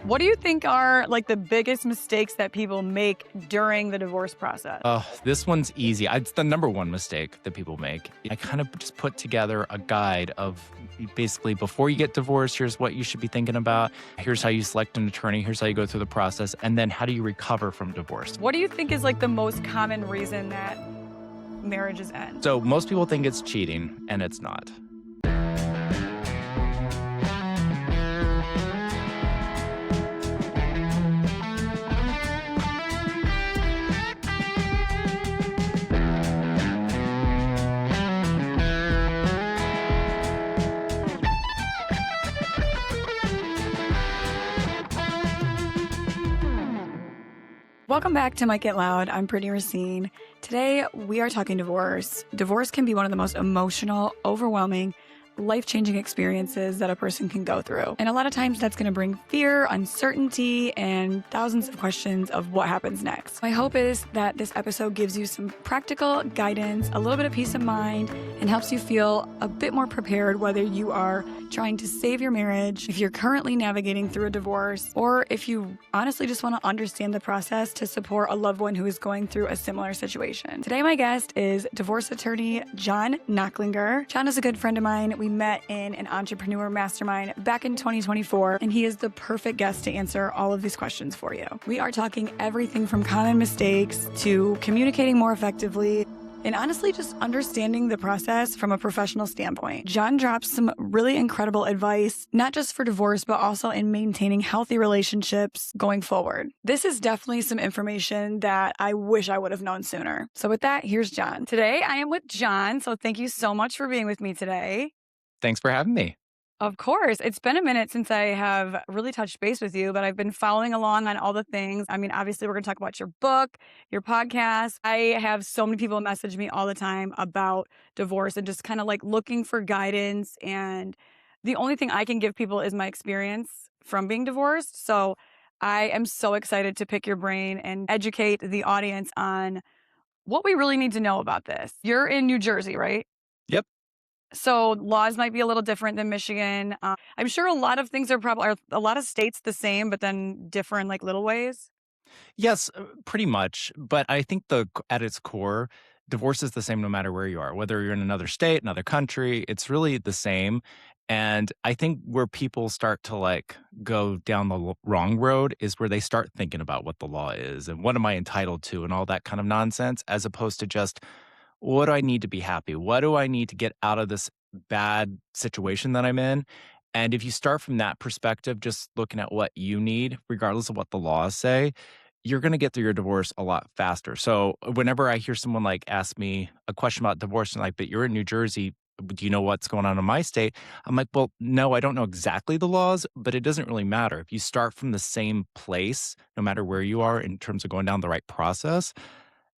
What do you think are like the biggest mistakes that people make during the divorce process? Oh, this one's easy. It's the number one mistake that people make. I kind of just put together a guide of basically before you get divorced, here's what you should be thinking about. Here's how you select an attorney. Here's how you go through the process. And then how do you recover from divorce? What do you think is like the most common reason that marriages end? So most people think it's cheating, and it's not. Welcome back to Mic It Loud. I'm Brittany Racine. Today, we are talking divorce. Divorce can be one of the most emotional, overwhelming, life-changing experiences that a person can go through. And a lot of times that's going to bring fear, uncertainty, and thousands of questions of what happens next. My hope is that this episode gives you some practical guidance, a little bit of peace of mind, and helps you feel a bit more prepared whether you are trying to save your marriage, if you're currently navigating through a divorce, or if you honestly just want to understand the process to support a loved one who is going through a similar situation. Today, my guest is divorce attorney John Nachlinger. John is a good friend of mine. We met in an entrepreneur mastermind back in 2024, and he is the perfect guest to answer all of these questions for you. We are talking everything from common mistakes to communicating more effectively, and honestly, just understanding the process from a professional standpoint. John drops some really incredible advice, not just for divorce, but also in maintaining healthy relationships going forward. This is definitely some information that I wish I would have known sooner. So with that, here's John. Today, I am with John, so thank you so much for being with me today. Thanks for having me. Of course. It's been a minute since I have really touched base with you, but I've been following along on all the things. I mean, obviously, we're going to talk about your book, your podcast. I have so many people message me all the time about divorce and just kind of like looking for guidance. And the only thing I can give people is my experience from being divorced. So I am so excited to pick your brain and educate the audience on what we really need to know about this. You're in New Jersey, right? Yep. So laws might be a little different than Michigan. I'm sure a lot of things are a lot of states the same, but then different like little ways. Yes, pretty much. But I think at its core, divorce is the same no matter where you are, whether you're in another state, another country, it's really the same. And I think where people start to like go down the wrong road is where they start thinking about what the law is and what am I entitled to and all that kind of nonsense, as opposed to just what do I need to be happy? What do I need to get out of this bad situation that I'm in? And if you start from that perspective, just looking at what you need, regardless of what the laws say, you're going to get through your divorce a lot faster. So whenever I hear someone like ask me a question about divorce and like, but you're in New Jersey, do you know what's going on in my state? I'm like, well, no, I don't know exactly the laws, but it doesn't really matter. If you start from the same place, no matter where you are in terms of going down the right process,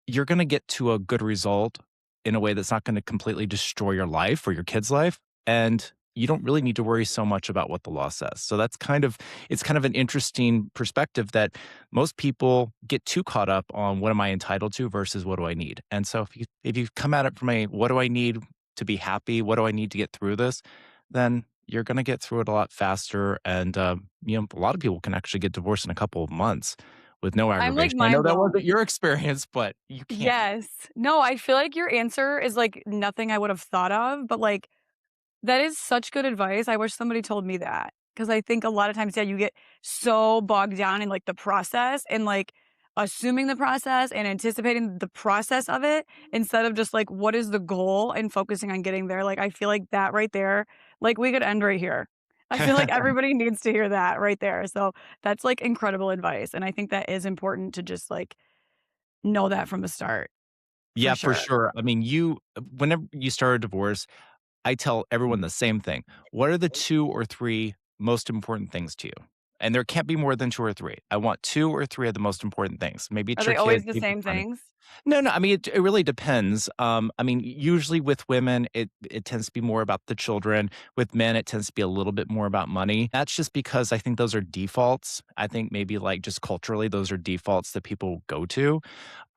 you're going to get to a good result in a way that's not going to completely destroy your life or your kid's life. And you don't really need to worry so much about what the law says. So it's kind of an interesting perspective that most people get too caught up on what am I entitled to versus what do I need. And so if you come at it from a what do I need to be happy, what do I need to get through this, then you're going to get through it a lot faster. And a lot of people can actually get divorced in a couple of months with no I'm like aggravation. I know mind that blown. wasn't your experience, but you can't. Yes. No, I feel like your answer is like nothing I would have thought of, but like that is such good advice. I wish somebody told me that because I think a lot of times, yeah, you get so bogged down in like the process and like assuming the process and anticipating the process of it instead of just like what is the goal and focusing on getting there. Like I feel like that right there, like we could end right here. I feel like everybody needs to hear that right there. So that's like incredible advice. And I think that is important to just like know that from the start for Yeah, for sure. sure. I mean, whenever you start a divorce, I tell everyone the same thing. What are the 2 or 3 most important things to you? And there can't be more than 2 or 3. I want 2 or 3 of the most important things. Maybe Are it's your they always kids, the maybe same it's money. things? No, no, I mean, it really depends. I mean, usually with women, it tends to be more about the children. With men, it tends to be a little bit more about money. That's just because I think those are defaults. I think maybe like just culturally, those are defaults that people go to.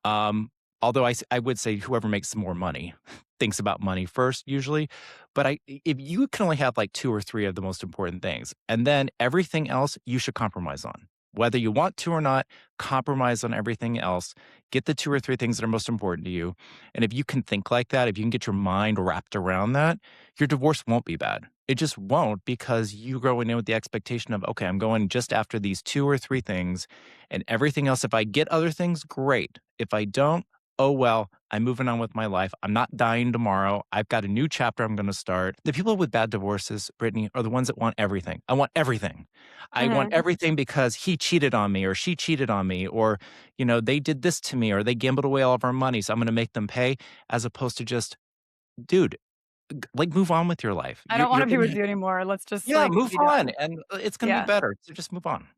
Um, Although I would say whoever makes more money thinks about money first usually, but I if you can only have, like, 2 or 3 of the most important things, and then everything else you should compromise on. Whether you want to or not, compromise on everything else. Get the 2 or 3 things that are most important to you, and if you can think like that, if you can get your mind wrapped around that, your divorce won't be bad. It just won't because you going in with the expectation of, "Okay, I'm going just after these 2 or 3 things, and everything else, if I get other things, great. If I don't, oh, well, I'm moving on with my life. I'm not dying tomorrow. I've got a new chapter I'm going to start." The people with bad divorces, Brittany, are the ones that want everything. I want everything. I want Hmm. everything because he cheated on me or she cheated on me or, they did this to me or they gambled away all of our money. So I'm going to make them pay as opposed to just, dude, like move on with your life. I You're, don't want you're to be going with to, you anymore. Let's just yeah, like move be on done. and it's going to be Yeah. better. So just move on.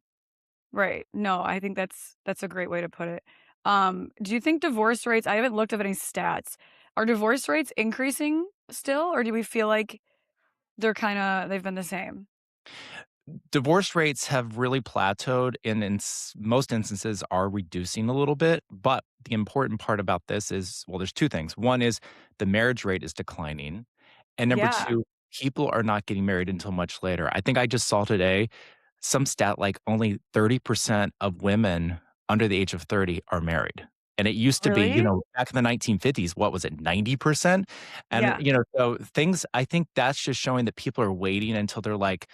Right. No, I think that's a great way to put it. Do you think divorce rates, I haven't looked up any stats. Are divorce rates increasing still, or do we feel like they've been the same? Divorce rates have really plateaued and in most instances are reducing a little bit. But the important part about this is, well, there's two things. One is the marriage rate is declining. And number Yeah. two, people are not getting married until much later. I think I just saw today some stat like only 30% of women under the age of 30 are married. And it used to be, Really? back in the 1950s, what was it, 90%? And, Yeah. so things, I think that's just showing that people are waiting until they're like,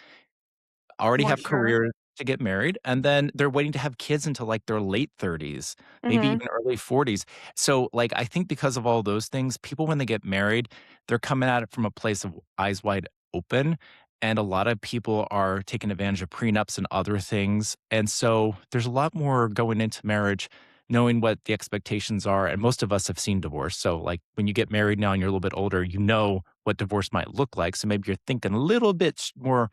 already More have sure. careers to get married, and then they're waiting to have kids until, like, their late 30s, maybe Mhm. even early 40s. So, like, I think because of all those things, people, when they get married, they're coming at it from a place of eyes wide open, and a lot of people are taking advantage of prenups and other things, and so there's a lot more going into marriage knowing what the expectations are, and most of us have seen divorce. So, like, when you get married now and you're a little bit older, you know what divorce might look like, so maybe you're thinking a little bit more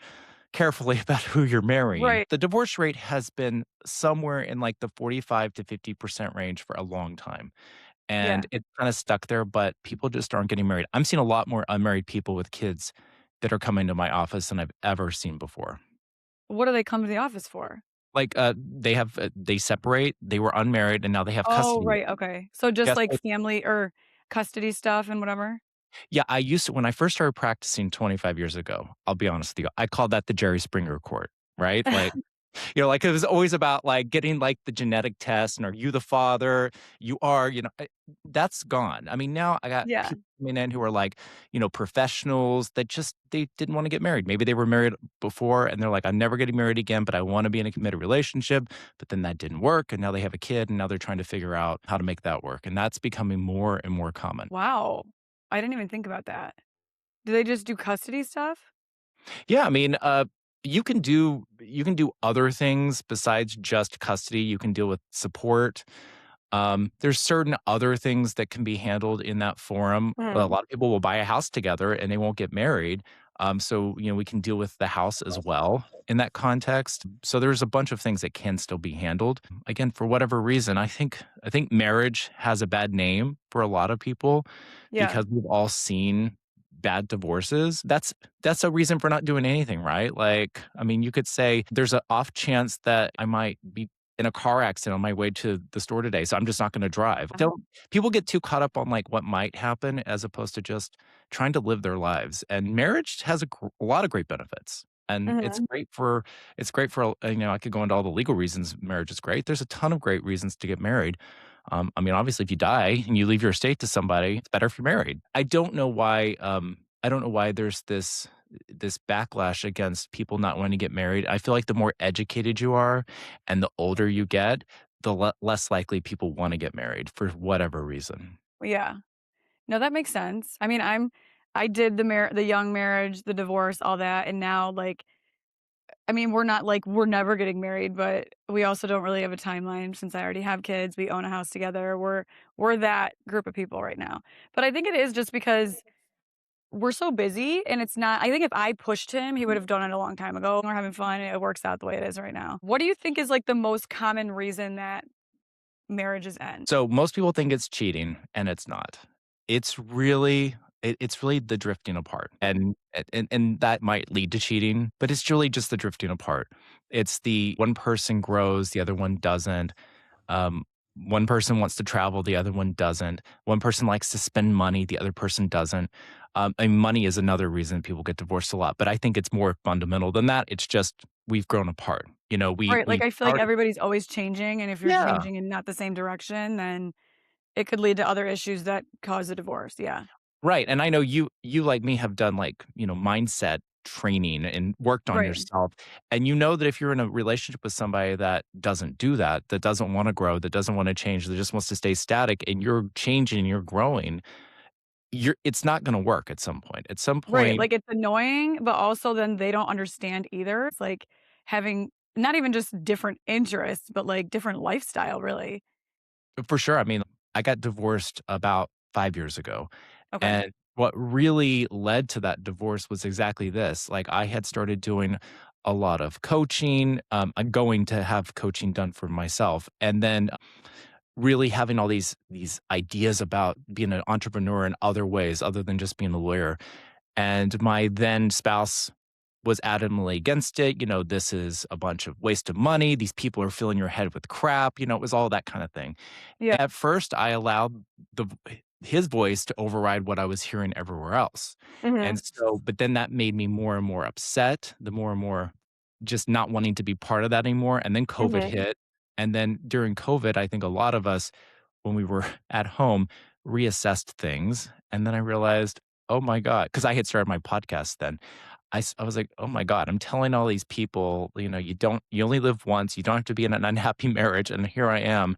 carefully about who you're marrying. Right. The divorce rate has been somewhere in like the 45 to 50% range for a long time. Yeah. And it's kind of stuck there, but people just aren't getting married. I'm seeing a lot more unmarried people with kids that are coming to my office than I've ever seen before. What do they come to the office for? Like, they separate, they were unmarried, and now they have Oh, custody. right, okay. So just Guess like what? family or custody stuff and whatever? Yeah, I used to when I first started practicing 25 years ago, I'll be honest with you, I called that the Jerry Springer court, right? Like, like, it was always about, like, getting, like, the genetic test, and are you the father? You are, that's gone. I mean, now I got Yeah. people coming in who are, like, professionals that just they didn't wanna get married. Maybe they were married before, and they're like, "I'm never getting married again, but I wanna be in a committed relationship," but then that didn't work, and now they have a kid, and now they're trying to figure out how to make that work, and that's becoming more and more common. Wow. I didn't even think about that. Do they just do custody stuff? Yeah, I mean, you can do other things besides just custody. You can deal with support. There's certain other things that can be handled in that forum. A Mhm. lot of people will buy a house together and they won't get married. So we can deal with the house as well in that context. So there's a bunch of things that can still be handled. Again, for whatever reason, I think marriage has a bad name for a lot of people Yeah. because we've all seen bad divorces. That's a reason for not doing anything, right? Like, I mean, you could say there's an off chance that I might be in a car accident on my way to the store today, so I'm just not gonna drive. Don't people get too caught up on, like, what might happen as opposed to just trying to live their lives, and marriage has a lot of great benefits, and Mhm. it's great for, I could go into all the legal reasons marriage is great. There's a ton of great reasons to get married. I mean, obviously, if you die and you leave your estate to somebody, it's better if you're married. I don't know why there's this backlash against people not wanting to get married. I feel like the more educated you are and the older you get, the less likely people want to get married for whatever reason. Yeah. No, that makes sense. I mean, I did the young marriage, the divorce, all that, and now, like, I mean, we're not like we're never getting married, but we also don't really have a timeline since I already have kids, we own a house together, we're that group of people right now. But I think it is just because we're so busy and it's not I think if I pushed him, he would have done it a long time ago. We're having fun, it works out the way it is right now. What do you think is, like, the most common reason that marriages end? So most people think it's cheating, and it's not. It's really the drifting apart, and that might lead to cheating, but it's really just the drifting apart. It's the one person grows, the other one doesn't. Um, one person wants to travel, the other one doesn't. One person likes to spend money, the other person doesn't. And money is another reason people get divorced a lot, but I think it's more fundamental than that. It's just we've grown apart. You know, Right, like, we I feel like already everybody's always changing, and if you're yeah. changing in not the same direction, then it could lead to other issues that cause a divorce, yeah. Right, and I know you like me have done like, mindset training and worked on Right. yourself, and you know that if you're in a relationship with somebody that doesn't do that, that doesn't wanna grow, that doesn't wanna change, that just wants to stay static, and you're changing, you're growing, it's not gonna work at some point. At some Right, point like, it's annoying, but also then they don't understand either. It's like having not even just different interests, but, like, different lifestyle, really. for sure, I mean, I got divorced about 5 years ago, Okay. and what really led to that divorce was exactly this, like, I had started doing a lot of coaching, I'm going to have coaching done for myself, and then really having all these ideas about being an entrepreneur in other ways other than just being a lawyer, and my then spouse was adamantly against it, "This is a bunch of waste of money, these people are filling your head with crap," it was all that kinda thing. Yeah. At first, I allowed his voice to override what I was hearing everywhere else, Mhm. and so but then that made me more and more upset, the more and more just not wanting to be part of that anymore, and then COVID Mhm. hit, and then during COVID, I think a lot of us, when we were at home, reassessed things, and then I realized, "Oh my god," because I had started my podcast then. I was like, "Oh my god, I'm telling all these people, you only live once, you don't have to be in an unhappy marriage," and here I am,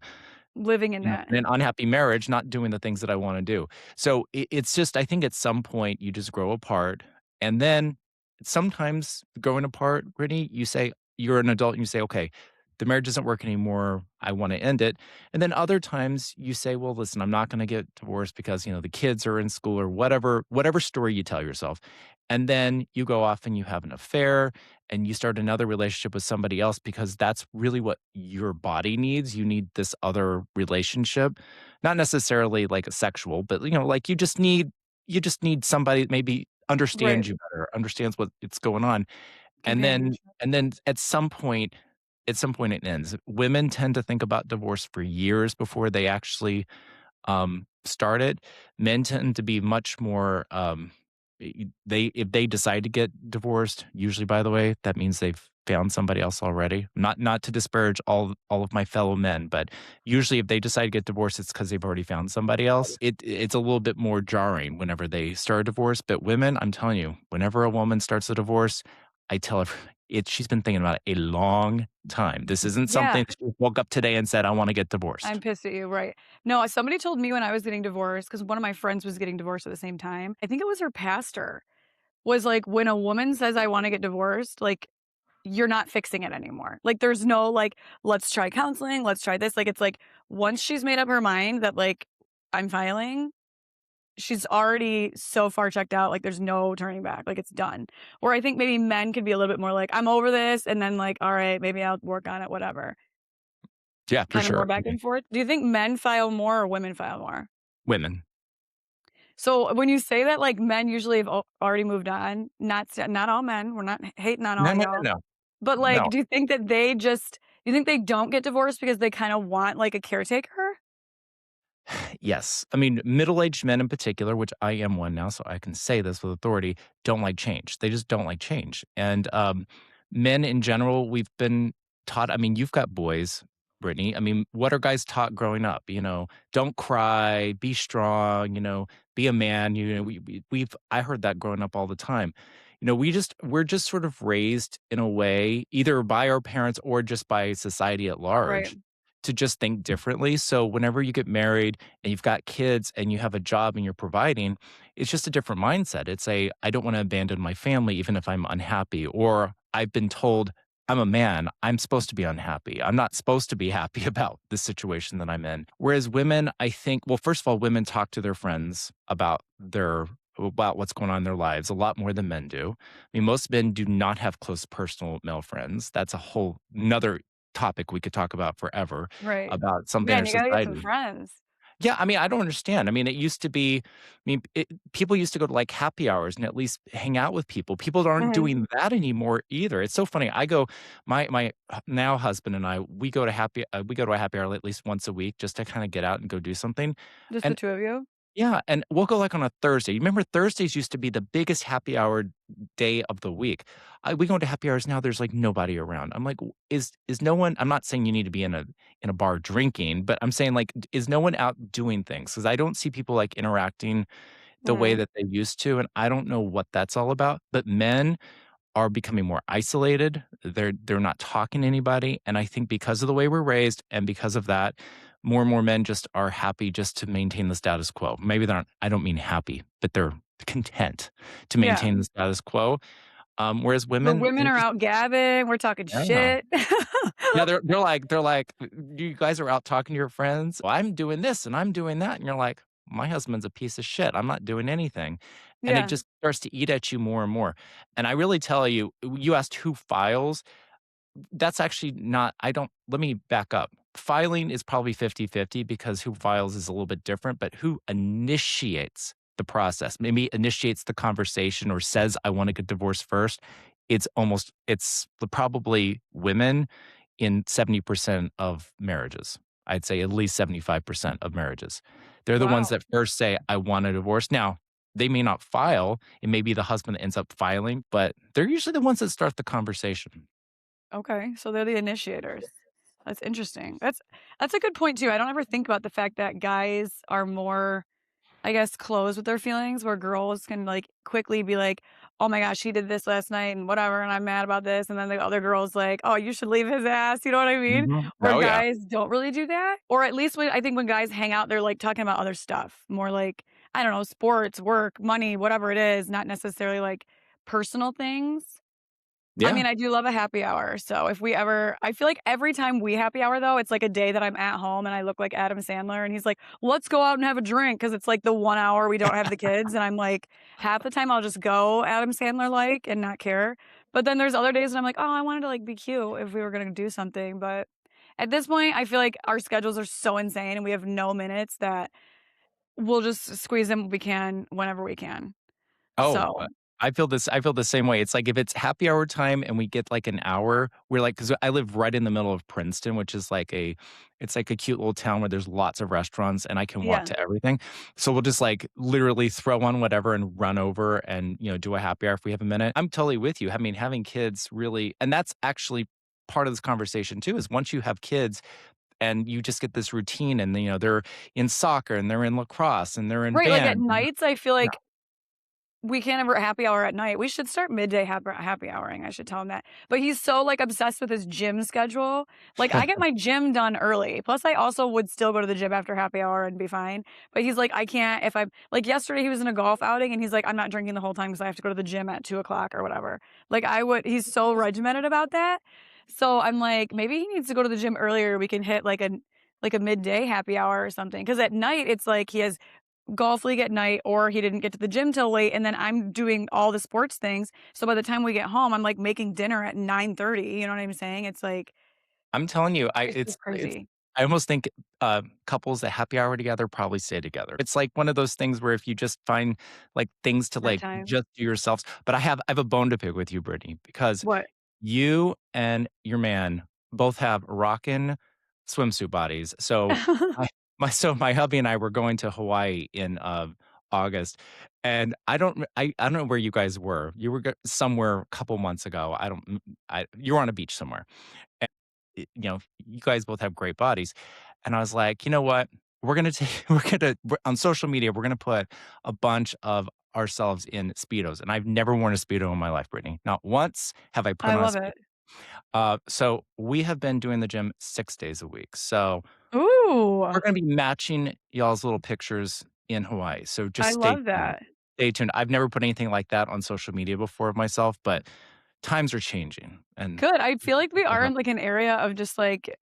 Living in that. in an unhappy marriage, not doing the things that I wanna do. So, it's just I think at some point you just grow apart, and then sometimes growing apart, Brittany, you say you're an adult and you say, "Okay, the marriage doesn't work anymore, I wanna end it." And then other times you say, "Well, listen, I'm not gonna get divorced because, the kids are in school," or whatever story you tell yourself. And then you go off and you have an affair, and you start another relationship with somebody else because that's really what your body needs. You need this other relationship, not necessarily like a sexual, but like you just need somebody that maybe Right. understands you better, understands what it's going on. And then Companionship. and then at some point it ends. Women tend to think about divorce for years before they actually started. Men tend to be much more, they if they decide to get divorced, usually, by the way, that means they've found somebody else already. Not to disparage all of my fellow men, but usually if they decide to get divorced, it's because 'cause they've already found somebody else. It's a little bit more jarring whenever they start a divorce, but women, I'm telling you, whenever a woman starts a divorce, I tell her she's been thinking about it a long time. This isn't Yeah. something that she woke up today and said, "I wanna get I'm divorced." pissed at you, right. No, somebody told me when I was getting divorced, because one of my friends was getting divorced at the same time. I think it was her pastor, was like, "When a woman says, 'I wanna get divorced,' like, you're not fixing it anymore." Like, there's no, like, "Let's try counseling, let's try this." Like, it's like, once she's made up her mind that, like, "I'm filing," she's already so far checked out, like, there's no turning back, like, it's done. Or I think maybe men could be a little bit more like, "I'm over this," and then like, "Alright, maybe I'll work on it, whatever." Yeah, for Kinda more sure. I back mean, and forth. Do you think men file more or women file more? women. So, when you say that, like, men usually have already moved on, not all men, we're not hating on No, all no, no, y'all, no. but, like, No. do you think that do you think they don't get divorced because they kinda want, like, a caretaker? Yes. I mean, middle-aged men in particular, which I am one now, so I can say this with authority, don't like change. They just don't like change. And men in general, we've been taught. I mean, you've got boys, Brittany. I mean, what are guys taught growing up? Don't cry, be strong. Be a man. We've. I heard that growing up all the time. We're just sort of raised in a way, either by our parents or just by society at Right, large, to just think differently. So whenever you get married and you've got kids and you have a job and you're providing, it's just a different mindset. I don't want to abandon my family even if I'm unhappy, or I've been told I'm a man, I'm supposed to be unhappy. I'm not supposed to be happy about the situation that I'm in. Whereas women, I think, well, first of all, women talk to their friends about what's going on in their lives a lot more than men do. I mean, most men do not have close personal male friends. That's a whole another topic we could talk about forever right. about something Yeah, in our and you gotta get some society. friends. Yeah, I mean, I don't understand. I mean, it used to be people used to go to, like, happy hours and at least hang out with people. People aren't Mhm. doing that anymore either. It's so funny. I go my now husband and I, we go to a happy hour at least once a week just to kinda get out and go do something, Just the and two of you? yeah, and we'll go, like, on a Thursday. You remember Thursdays used to be the biggest happy hour day of the week. We go into happy hours now, there's, like, nobody around. I'm like, "W is no one" I'm not saying you need to be in a bar drinking, but I'm saying, like, is no one out doing things? Because I don't see people, like, interacting the way Mhm. that they used to, and I don't know what that's all about, but men are becoming more isolated. They're not talking to anybody, and I think because of the way we're raised and because of that, more and more men just are happy just to maintain the status quo. Maybe they're not I don't mean happy, but they're content to Yeah. maintain the status quo. Whereas Where women, women they're are just out gabbing, we're talking yeah. shit. Yeah, they're like, "You guys are out talking to your friends? Well, I'm doing this and I'm doing that." And you're like, "My husband's a piece of shit. I'm not doing anything." And it Yeah. just starts to eat at you more and more. And I really tell you, you asked who files. That's actually not I don't let me back up. Filing is probably 50-50 because who files is a little bit different, but who initiates the process, maybe initiates the conversation or says, "I wanna get divorced first," it's probably women in 70% of marriages. I'd say at least 75% of marriages. They're the ones Wow. that first say, "I want a divorce." Now, they may not file, it may be the husband that ends up filing, but they're usually the ones that start the conversation. Okay, so they're the initiators. That's interesting. That's a good point too. I don't ever think about the fact that guys are more, I guess, closed with their feelings, where girls can like quickly be like, "Oh my gosh, he did this last night and whatever, and I'm mad about this." And then the other girl's like, "Oh, you should leave his ass." You know what I mean? Mhm. Where Oh, yeah. guys don't really do that, or at least I think when guys hang out, they're like talking about other stuff, more like I don't know, sports, work, money, whatever it is, not necessarily like personal things. I Yeah. mean, I do love a happy hour, so if we ever I feel like every time we happy hour though, it's like a day that I'm at home and I look like Adam Sandler and he's like, "Let's go out and have a drink," because it's like the 1 hour we don't have the kids, and I'm like, half the time I'll just go Adam Sandler-like and not care, but then there's other days and I'm like, "Oh, I wanted to, like, be cute if we were gonna do something," but at this point, I feel like our schedules are so insane and we have no minutes that we'll just squeeze in what we can whenever we can. Oh, So, I feel the same way. It's like if it's happy hour time and we get like an hour, we're like, because I live right in the middle of Princeton, which is like it's like a cute little town where there's lots of restaurants and I can walk yeah. to everything. So we'll just like literally throw on whatever and run over and, do a happy hour if we have a minute. I'm totally with you. I mean, having kids really, and that's actually part of this conversation too, is once you have kids and you just get this routine and, they're in soccer and they're in lacrosse and they're in Right, like, at band. nights, I feel like we can't ever happy hour at night. We should start midday happy houring, I should tell him that. But he's so, like, obsessed with his gym schedule. Like, I get my gym done early. Plus, I also would still go to the gym after happy hour and be fine. But he's like, "I can't if I'm" like, yesterday, he was in a golf outing, and he's like, "I'm not drinking the whole time because I have to go to the gym at 2 o'clock or whatever." Like, he's so regimented about that. So, I'm like, maybe he needs to go to the gym earlier. We can hit, like a midday happy hour or something. Because at night, it's like he has golf league at night or he didn't get to the gym till late and then I'm doing all the sports things. So by the time we get home, I'm like making dinner at 9:30, you know what I'm saying? It's like I'm telling you, it's just it's crazy. I almost think, couples that happy hour together probably stay together. It's like one of those things where if you just find, like, things to, That like, time. just do yourselves but I have a bone to pick with you, Brittany, because What? you and your man both have rockin' swimsuit bodies. So, I my hubby and I were going to Hawaii in, August, and I don't know where you guys were. You were somewhere a couple months ago. I don't you were on a beach somewhere. And, you guys both have great bodies. And I was like, "You know what? We're gonna take on social media, we're gonna put a bunch of ourselves in Speedos." And I've never worn a Speedo in my life, Brittany. Not once have I put I on a love Speedo. it. So we have been doing the gym 6 days a week. So Ooh, we're gonna be matching y'all's little pictures in Hawaii. So I just stay love tuned. that. Stay tuned. I've never put anything like that on social media before of myself, but times are changing and Good. I feel like we are uh in like an area of just like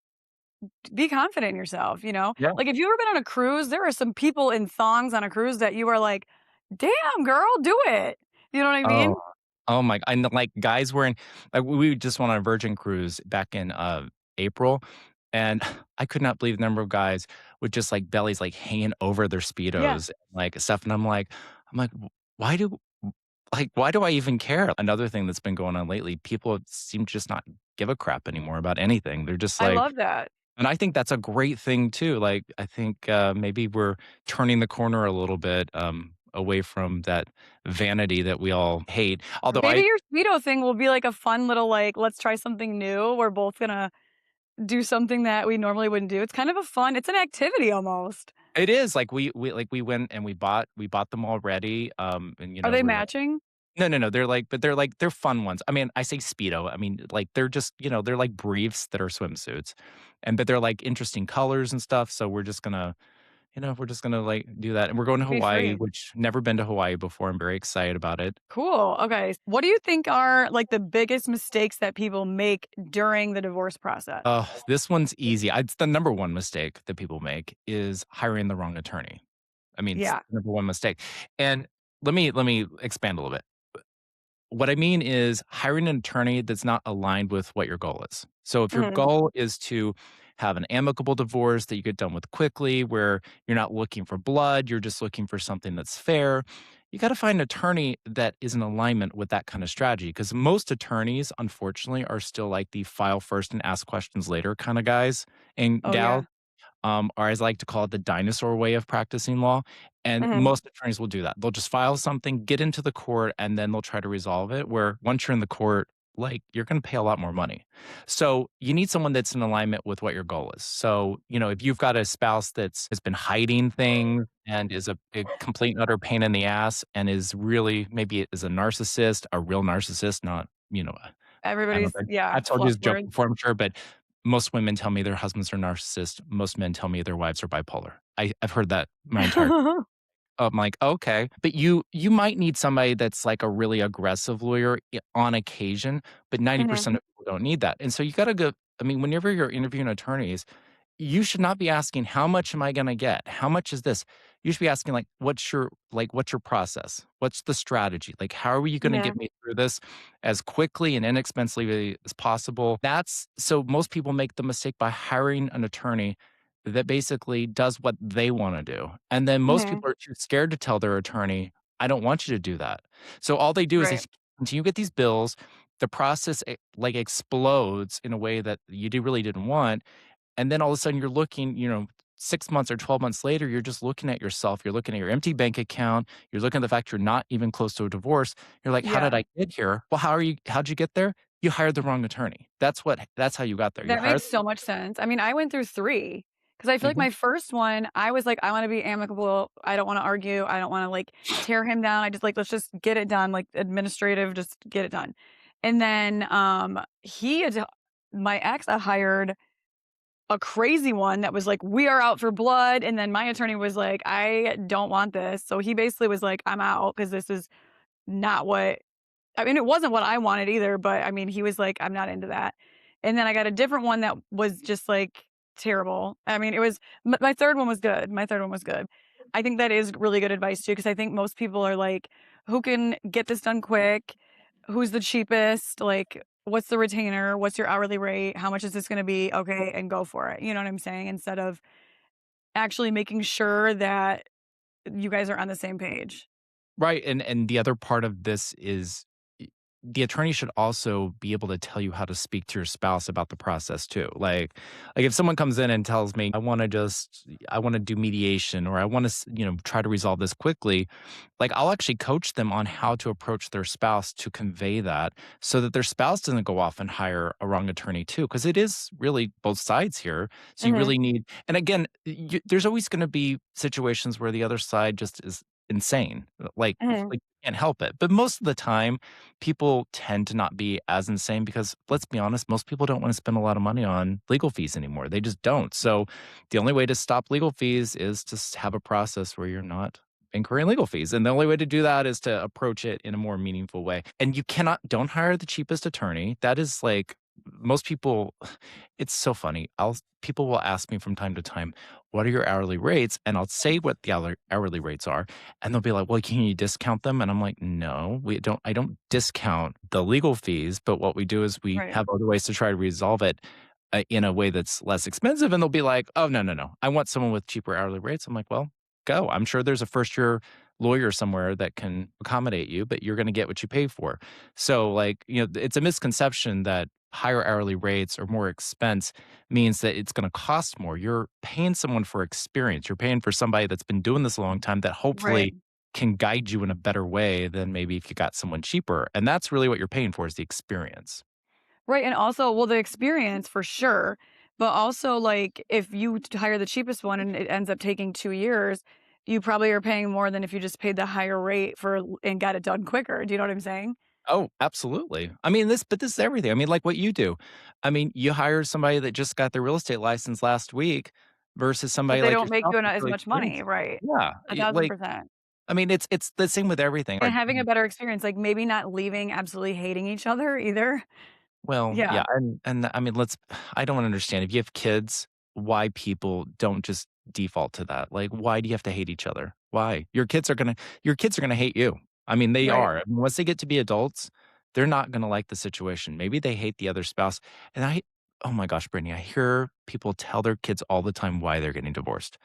be confident in yourself, you know? Yeah. Like if you've ever been on a cruise, there are some people in thongs on a cruise that you are like, "Damn, girl, do it." You know what I mean? Oh. Oh my and, like, guys wearing we just went on a Virgin cruise back in, April, And I could not believe the number of guys with just, like, bellies, like, hanging over their Yeah. Speedos, like, stuff, and I'm like, "W why do why do I even care?" Another thing that's been going on lately, people seem to just not give a crap anymore about anything. They're just I like, love that. and I think that's a great thing too. Like, I think, maybe we're turning the corner a little bit, away from that vanity that we all hate. Although Maybe I your Speedo thing will be like a fun little, like, let's try something new. We're both gonna do something that we normally wouldn't do. It's kind of a fun it's an activity almost. it is, like, we went and we bought them already, and, Are they we're like matching? no, no, no, they're fun ones. I mean, I say Speedo, I mean, like, they're just, they're like briefs that are swimsuits, but they're, like, interesting colors and stuff, so we're just gonna, like, do that, and we're going to Be Hawaii, free. which never been to Hawaii before. I'm very excited about it. Cool. Okay. What do you think are, like, the biggest mistakes that people make during the divorce process? Oh, this one's easy. It's the number one mistake that people make is hiring the wrong attorney. I mean, it's Yeah. the number one mistake, and let me expand a little bit. What I mean is hiring an attorney that's not aligned with what your goal is. So if your Mhm. goal is to have an amicable divorce that you get done with quickly, where you're not looking for blood, you're just looking for something that's fair, you got to find an attorney that is in alignment with that kind of strategy. Because most attorneys, unfortunately, are still like the file first and ask questions later kind of guys and Oh, gals, yeah. or as I like to call it, the dinosaur way of practicing law. And Mhm. most attorneys will do that. They'll just file something, get into the court, and then they'll try to resolve it. Where once you're in the court, like you're going to pay a lot more money. So you need someone that's in alignment with what your goal is. So, if you've got a spouse that's has been hiding things and is a complete and utter pain in the ass and is really maybe is a narcissist, a real narcissist, not, I don't Everybody's think yeah, I've told you fluff this joke words. before, I'm sure, but most women tell me their husbands are narcissists. Most men tell me their wives are bipolar. I've heard that my entire I'm like, "Okay." But you might need somebody that's like a really aggressive lawyer on occasion, but Mhm. 90% of people don't need that. And so you gotta go I mean, whenever you're interviewing attorneys, you should not be asking, "How much am I gonna get? How much is this?" You should be asking, like, "What's your process? What's the strategy? Like, how are you gonna get Mhm. me through this as quickly and inexpensively as possible?" That's so most people make the mistake by hiring an attorney that basically does what they wanna do, and then most Mhm. people are too scared to tell their attorney, "I don't want you to do that." So all they do is they Right. continue to get these bills, the process, like, explodes in a way that really didn't want, and then all of a sudden you're looking, 6 months or 12 months later, you're just looking at yourself. You're looking at your empty bank account. You're looking at the fact you're not even close to a divorce. You're like, "How did Yeah. I get here?" Well, how'd you get there? You hired the wrong attorney. That's how you got there. You That hired makes so much sense. I mean, I went through 3 because I feel like Mhm. my first one, I was like, "I wanna be amicable. I don't wanna argue. I don't wanna, like, tear him down. I just like, let's just get it done, like, administrative, just get it done." And then, he had my ex, hired a crazy one that was like, "We are out for blood," and then my attorney was like, "I don't want this." So he basically was like, "I'm out because this is not what" I mean, it wasn't what I wanted either, but I mean, he was like, "I'm not into that." And then I got a different one that was just, like, terrible. I mean, it was my 3rd one was good. My 3rd one was good. I think that is really good advice too, because I think most people are like, "Who can get this done quick? Who's the cheapest? Like, what's the retainer? What's your hourly rate? How much is this gonna be? Okay, and go for it." You know what I'm saying? Instead of actually making sure that you guys are on the same page. Right, and the other part of this is the attorney should also be able to tell you how to speak to your spouse about the process too. Like if someone comes in and tells me, I want to do mediation or I want to, try to resolve this quickly, like I'll actually coach them on how to approach their spouse to convey that so that their spouse doesn't go off and hire a wrong attorney too, because it is really both sides here. So you Mhm, really need, and again, there's always going to be situations where the other side just is insane. mhm, Like can't help it. But most of the time, people tend to not be as insane because let's be honest, most people don't want to spend a lot of money on legal fees anymore. They just don't. So the only way to stop legal fees is to have a process where you're not incurring legal fees. And the only way to do that is to approach it in a more meaningful way. And don't hire the cheapest attorney. That is like most people, it's so funny. People will ask me from time to time, what are your hourly rates? And I'll say what the hourly rates are. And they'll be like, well, can you discount them? And I'm like, no, I don't discount the legal fees. But what we do is we right. have other ways to try to resolve it. in a way that's less expensive, and they'll be like, "Oh, no, no, no. I want someone with cheaper hourly rates." I'm like, "Well, go. I'm sure there's a first-year lawyer somewhere that can accommodate you, but you're gonna get what you pay for." So, like, it's a misconception that higher hourly rates or more expense means that it's gonna cost more. You're paying someone for experience. You're paying for somebody that's been doing this a long time that Right. hopefully can guide you in a better way than maybe if you got someone cheaper, and that's really what you're paying for is the experience. Right, and also, well, the experience for sure, but also, like, if you hire the cheapest one and it ends up taking 2 years, you probably are paying more than if you just paid the higher rate for and got it done quicker. Do you know what I'm saying? Oh, absolutely. I mean, this is everything. I mean, like what you do. I mean, you hire somebody that just got their real estate license last week versus But somebody they like don't make yourself you that's as really much money, experienced. right. Yeah, like 1,000%. I mean, it's the same with everything. And having a better experience, like, maybe not leaving absolutely hating each other either. Well, Yeah, yeah, and I mean, I don't understand if you have kids, why people don't just default to that. Like, why do you have to hate each other? Why? Your kids are gonna hate you. I mean, they right. are. I mean, once they get to be adults, they're not gonna like the situation. Maybe they hate the other spouse. And oh my gosh, Brittany, I hear people tell their kids all the time why they're getting divorced.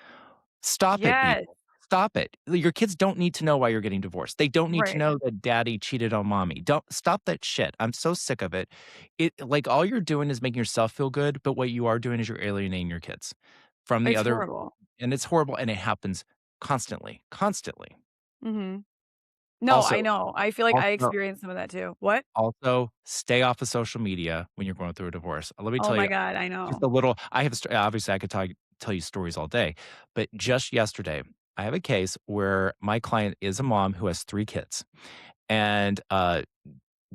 Stop it, Yes, people. Stop it. Your kids don't need to know why you're getting divorced. They don't need to right. know that daddy cheated on mommy. Don't stop that shit. I'm so sick of it. Like all you're doing is making yourself feel good, but what you are doing is you're alienating your kids from the It's other, horrible. and it's horrible and it happens constantly, constantly. Mhm. No, I Also, know. I feel like I also, experienced some of that too. What? also stay off of social media when you're going through a divorce. Let me Oh tell my you god, I just know. a little I have a obviously I could tell you stories all day, but just yesterday, I have a case where my client is a mom who has 3 kids, and,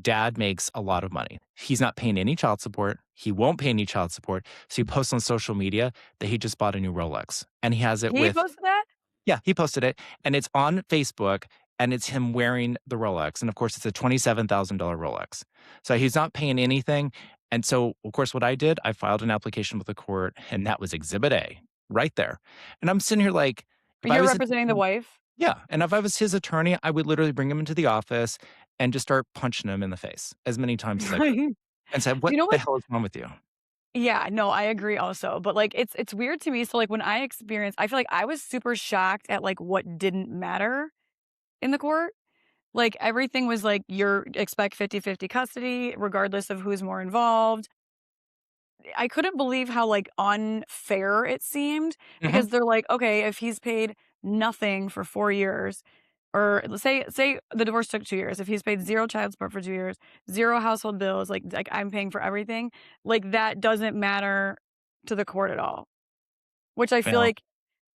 dad makes a lot of money. He's not paying any child support, he won't pay any child support, so he posts on social media that he just bought a new Rolex, and he has it He with posted that? yeah, he posted it, and it's on Facebook, and it's him wearing the Rolex, and of course, it's a $27,000 Rolex. So he's not paying anything, and so, of course, what I did, I filed an application with the court, and that was Exhibit A, right there. And I'm sitting here like, if I You're was his representing the attorney wife? yeah, and if I was his attorney, I would literally bring him into the office and just start punching him in the face as many times as I could Right. and said, "What You know the what? hell is wrong with you?" Yeah, no, I agree also, but, like, it's weird to me, so, like, when I experienced I feel like I was super shocked at, like, what didn't matter in the court. Like, everything was like, you're expect 50-50 custody regardless of who's more involved. I couldn't believe how, like, unfair it seemed Mhm. because they're like, "Okay, if he's paid nothing for 4 years," or let's say the divorce took 2 years. If he's paid 0 child support for 2 years, 0 household bills, like I'm paying for everything, like, that doesn't matter to the court at all, which I feel Well like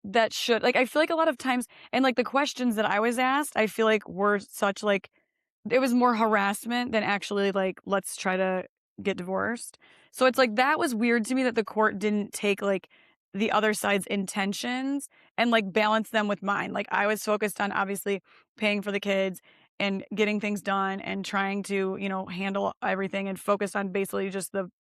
that should like, I feel like a lot of times and, like, the questions that I was asked, I feel like were such, like it was more harassment than actually, like, "Let's try to get divorced." So it's like, that was weird to me that the court didn't take, like, the other side's intentions and, like, balance them with mine. Like, I was focused on obviously paying for the kids and getting things done and trying to, handle everything and focus on basically just the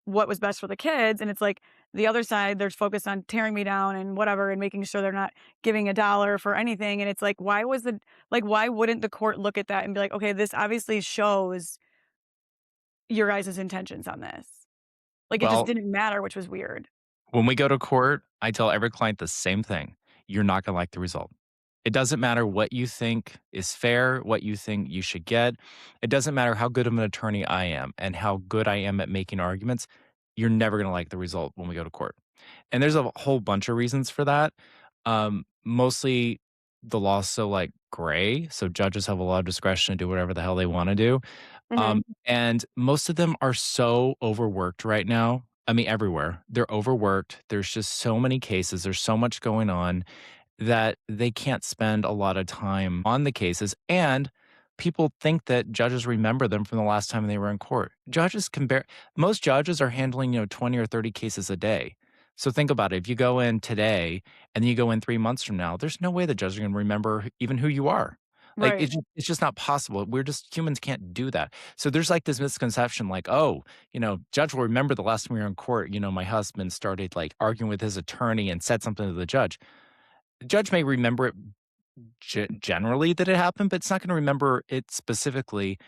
what was best for the kids, and it's like the other side, they're focused on tearing me down and whatever and making sure they're not giving a dollar for anything, and it's like, why wouldn't the court look at that and be like, "Okay, this obviously shows your guys' intentions on this." Like, it just well, didn't matter, which was weird. when we go to court, I tell every client the same thing. You're not gonna like the result. It doesn't matter what you think is fair, what you think you should get. It doesn't matter how good of an attorney I am and how good I am at making arguments. You're never gonna like the result when we go to court. And there's a whole bunch of reasons for that. Mostly the law's so like gray, so judges have a lot of discretion to do whatever the hell they want to do. Mhm. And most of them are so overworked right now. I mean, everywhere. They're overworked. There's just so many cases. There's so much going on that they can't spend a lot of time on the cases. And people think that judges remember them from the last time they were in court. Most judges are handling, 20 or 30 cases a day. So think about it. If you go in today and then you go in 3 months from now, there's no way the judge is going to remember even who you are. Like Right. it's just not possible. Humans can't do that. So there's like this misconception, like, oh, judge will remember the last time we were in court. My husband started like arguing with his attorney and said something to the judge. The judge may remember it generally that it happened, but it's not going to remember it specifically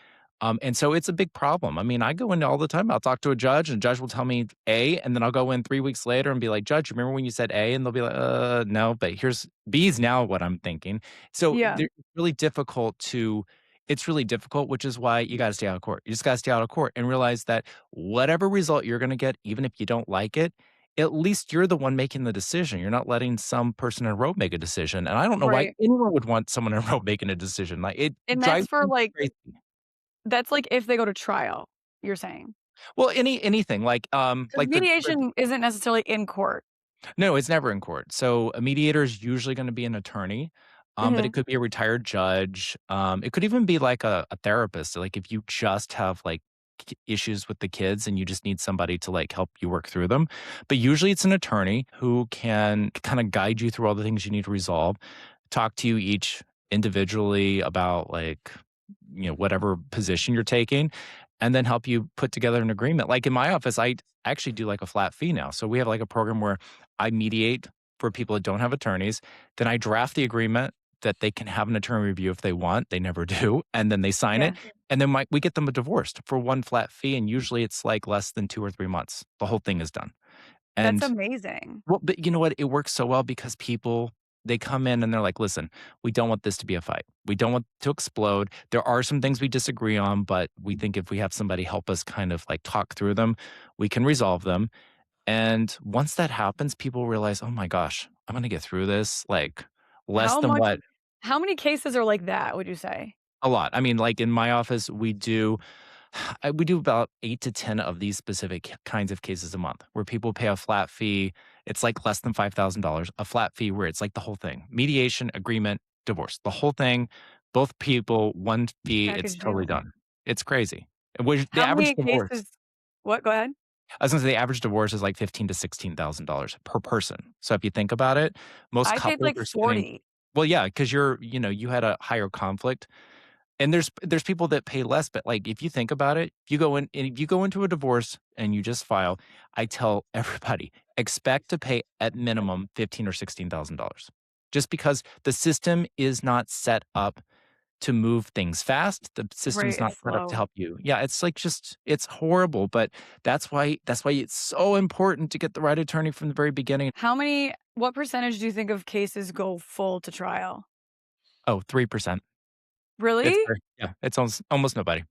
And so it's a big problem. I mean, I go in all the time. I'll talk to a judge, and judge will tell me A, and then I'll go in 3 weeks later and be like, "Judge, remember when you said A?" And they'll be like, no, but here's B's now what I'm thinking." So Yeah, they're really difficult to it's really difficult, which is why you gotta stay out of court. You just gotta stay out of court and realize that whatever result you're gonna get, even if you don't like it, at least you're the one making the decision. You're not letting some person in a row make a decision, and I don't know why right. anyone would want someone in a row making a decision. Like, it And that's drives for, me like crazy. that's, like, if they go to trial, you're saying? Well, anything Because like the mediation isn't necessarily in court. no, it's never in court. So a mediator is usually going to be an attorney, but it Mhm. could be a retired judge. It could even be like a therapist. Like if you just have like issues with the kids and you just need somebody to like help you work through them. But usually it's an attorney who can kind of guide you through all the things you need to resolve, talk to you each individually about like whatever position you're taking, and then help you put together an agreement. Like in my office, I actually do like a flat fee now. So we have like a program where I mediate for people that don't have attorneys. Then I draft the agreement that they can have an attorney review if they want. They never do. And then they sign it. Yeah. And then we get them divorced for one flat fee. And usually it's like less than 2 or 3 months. The whole thing is done. That's And amazing. well, but you know what? It works so well because people they come in and they're like, "Listen, we don't want this to be a fight. We don't want to explode. There are some things we disagree on, but we think if we have somebody help us kind of like talk through them, we can resolve them." And once that happens, people realize, "Oh my gosh, I'm gonna get through this like less How than much what how many cases are like that, would you say? a lot." I mean, like in my office, we do about 8 to 10 of these specific kinds of cases a month where people pay a flat fee. It's like less than $5,000, a flat fee where it's like the whole thing. Mediation, agreement, divorce, the whole thing, both people, one fee, it's Package totally deal. done. It's crazy. Which the How average many divorce cases What? Go ahead. I was gonna say the average divorce is like 15 to $16,000 per person. So if you think about it, most I paid couples like are spending 40. well, yeah, because you had a higher conflict. And there's people that pay less, but, like, if you think about it, if you go into a divorce and you just file, I tell everybody, expect to pay at minimum 15 or $16,000 just because the system is not set up to move things fast. The Right, system's not it's set up to slow. help you. Yeah, it's like just it's horrible, but that's why it's so important to get the right attorney from the very beginning. What percentage do you think of cases go full to trial? Oh, 3%. It's Really? very yeah, it's almost nobody.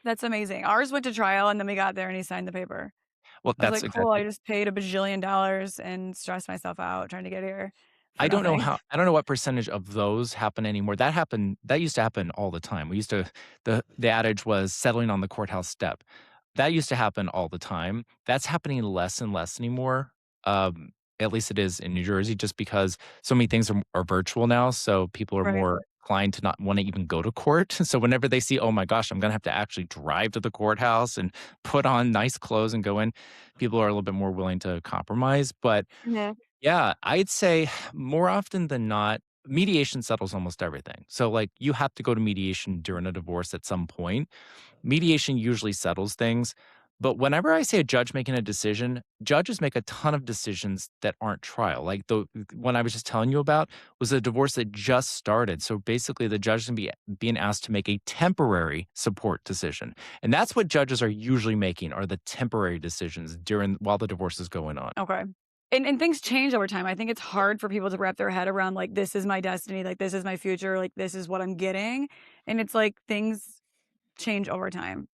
That's amazing. Ours went to trial, and then we got there, and he signed the paper. Well, I was that's like, "Cool, I exactly just paid a bajillion dollars and stressed myself out trying to get here for nothing." I don't know what percentage of those happen anymore. That used to happen all the time. We used to the adage was settling on the courthouse step. That used to happen all the time. That's happening less and less anymore. At least it is in New Jersey just because so many things are virtual now, so people are Right. more inclined to not wanna even go to court. So whenever they see, "Oh my gosh, I'm gonna have to actually drive to the courthouse and put on nice clothes and go in," people are a little bit more willing to compromise, but Mhm. yeah, I'd say more often than not, mediation settles almost everything. So, like, you have to go to mediation during a divorce at some point. Mediation usually settles things. But whenever I say a judge making a decision, judges make a ton of decisions that aren't trial. Like the one I was just telling you about was a divorce that just started. So basically, the judge is going to be being asked to make a temporary support decision, and that's what judges are usually making are the temporary decisions during while the divorce is going on. Okay. And things change over time. I think it's hard for people to wrap their head around, like, "This is my destiny, like, this is my future, like, this is what I'm getting," and it's like things change over time.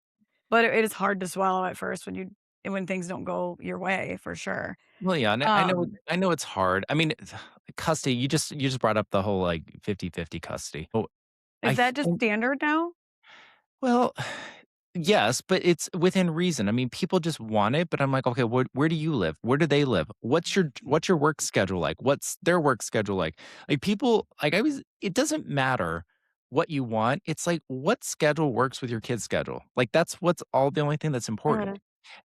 But it is hard to swallow at first when things don't go your way, for sure. Well, yeah, and Um, I know it's hard. I mean, custody, you just brought up the whole, like, 50-50 custody. Oh, is I that just think standard now? well, yes, but it's within reason. I mean, people just want it, but I'm like, "Okay, where do you live? Where do they live? What's your work schedule like? What's their work schedule like?" Like, people like, I was it doesn't matter what you want, it's like, what schedule works with your kid's schedule? Like, that's what's all the only thing that's important. Mhm.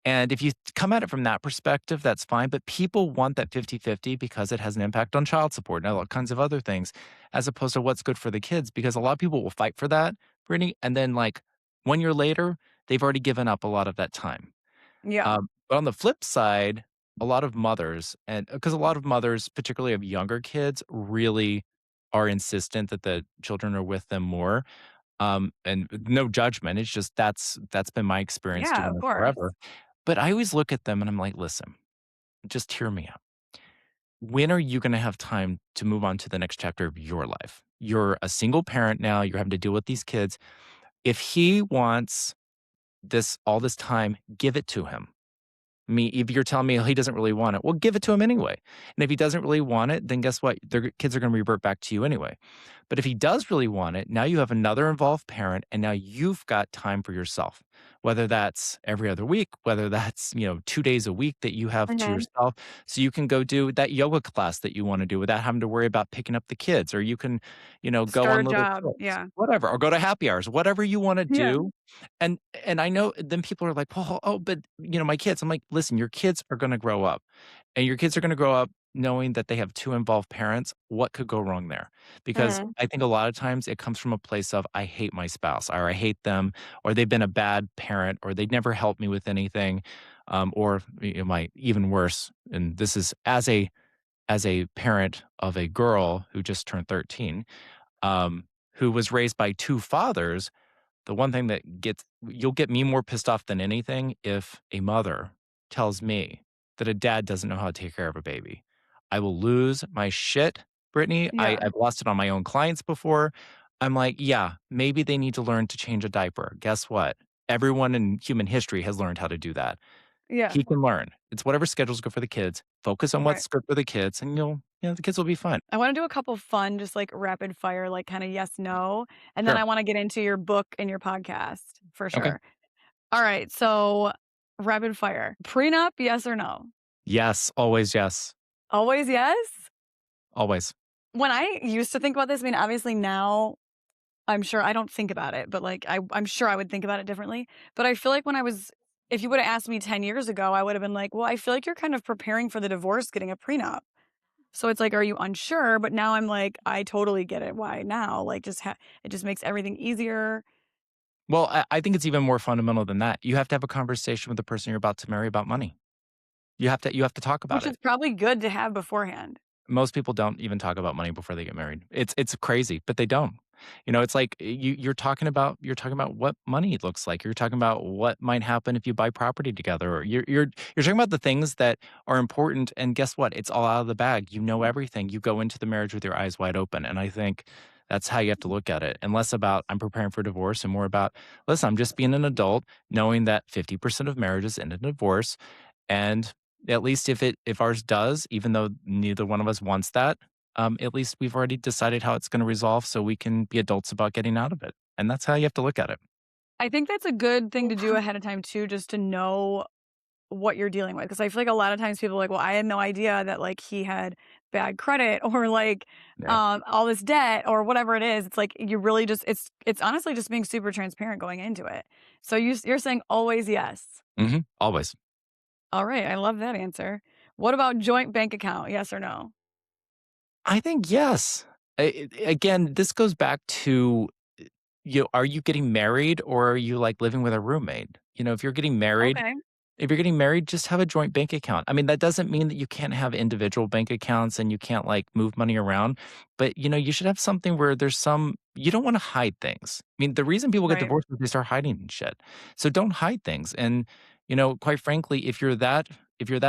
And if you come at it from that perspective, that's fine. But people want that 50-50 because it has an impact on child support and all kinds of other things, as opposed to what's good for the kids. Because a lot of people will fight for that, Brittany. And then, like, 1 year later, they've already given up a lot of that time. Yeah. But on the flip side, a lot of mothers, and because a lot of mothers, particularly of younger kids, really are insistent that the children are with them more. And no judgment. It's just that's been my experience Yeah, doing of it course. forever. But I always look at them and I'm like, listen, just hear me out. When are you going to have time to move on to the next chapter of your life? You're a single parent now. You're having to deal with these kids. If he wants all this time, give it to him. If you're telling me he doesn't really want it, well, give it to him anyway. And if he doesn't really want it, then guess what? Their kids are going to revert back to you anyway. But if he does really want it, now you have another involved parent, and now you've got time for yourself. Whether that's every other week, whether that's 2 days a week that you have to Mhm. yourself, so you can go do that yoga class that you want to do without having to worry about picking up the kids, or you can, go Start a on little job. trips, Yeah. whatever, or go to happy hours, whatever you want to Yeah. do. And I know then people are like, "Well, oh, but, my kids." I'm like, "Listen, your kids are gonna grow up, and your kids are gonna grow up knowing that they have 2 involved parents. What could go wrong there?" Because Mhm. I think a lot of times it comes from a place of, "I hate my spouse," or "I hate them," or "They've been a bad parent," or "They never helped me with anything," or, my even worse, and this is as a parent of a girl who just turned 13, who was raised by 2 fathers. The one thing that you'll get me more pissed off than anything if a mother tells me that a dad doesn't know how to take care of a baby. I will lose my shit, Brittany. Yeah. I've lost it on my own clients before. I'm like, yeah, maybe they need to learn to change a diaper. Guess what? Everyone in human history has learned how to do that. Yeah. He can learn. It's whatever schedule's good for the kids. Focus on Right. what's good for the kids, and the kids will be fine. I wanna do a couple fun, just, like, rapid fire, like, kinda yes, no, and then Sure. I wanna get into your book and your podcast for Okay. sure. Alright, so rapid fire. Prenup, yes or no? Yes. Always yes. Always yes? Always. When I used to think about this, I mean, obviously now I'm sure I don't think about it, but, like, I'm sure I would think about it differently, but I feel like when I was if you would've asked me 10 years ago, I would've been like, "Well, I feel like you're kind of preparing for the divorce getting a prenup." So it's like, are you unsure? But now I'm like, I totally get it why now, like, it just makes everything easier, Well, I think it's even more fundamental than that. You have to have a conversation with the person you're about to marry about money. You have to talk about which is it. probably good to have beforehand. Most people don't even talk about money before they get married. It's crazy, but they don't. It's like you're talking about what money looks like. You're talking about what might happen if you buy property together. Or you're talking about the things that are important. And guess what? It's all out of the bag. You know everything. You go into the marriage with your eyes wide open. And I think that's how you have to look at it. And less about I'm preparing for divorce and more about listen, I'm just being an adult, knowing that 50% of marriages end in divorce. And at least if ours does, even though neither one of us wants that, at least we've already decided how it's gonna resolve so we can be adults about getting out of it, and that's how you have to look at it. I think that's a good thing to do ahead of time too, just to know what you're dealing with. Because I feel like a lot of times people are like, well, I had no idea that like he had bad credit or like Yeah. all this debt or whatever it is. It's like you really just it's honestly just being super transparent going into it. So you're saying always yes. Mhm. Always. All right, I love that answer. What about joint bank account? Yes or no? I think yes. Again, this goes back to, are you getting married or are you, like, living with a roommate? If you're getting married Okay. If you're getting married, just have a joint bank account. I mean, that doesn't mean that you can't have individual bank accounts and you can't like move money around, but you should have something where you don't want to hide things. I mean, the reason people get Right. divorced is they start hiding shit. So don't hide things. And, quite frankly, if you're that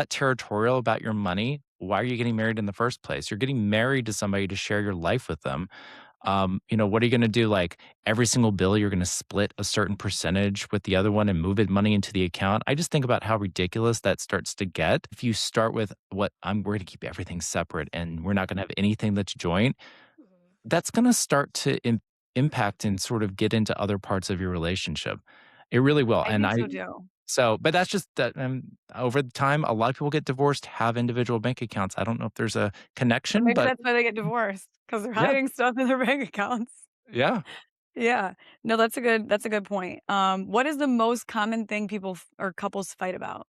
territorial about your money, why are you getting married in the first place? You're getting married to somebody to share your life with them. What are you going to do? Like every single bill, you're going to split a certain percentage with the other one and move it money into the account. I just think about how ridiculous that starts to get. If you start with we're going to keep everything separate and we're not going to have anything that's joint, that's going to start to impact and sort of get into other parts of your relationship. It really will. I And think so too. but that's just that. Over the time, a lot of people get divorced, have individual bank accounts. I don't know if there's a Or connection, maybe but that's why they get divorced because they're yeah, hiding stuff in their bank accounts. yeah. Yeah. No, that's a good point. What is the most common thing people or couples fight about?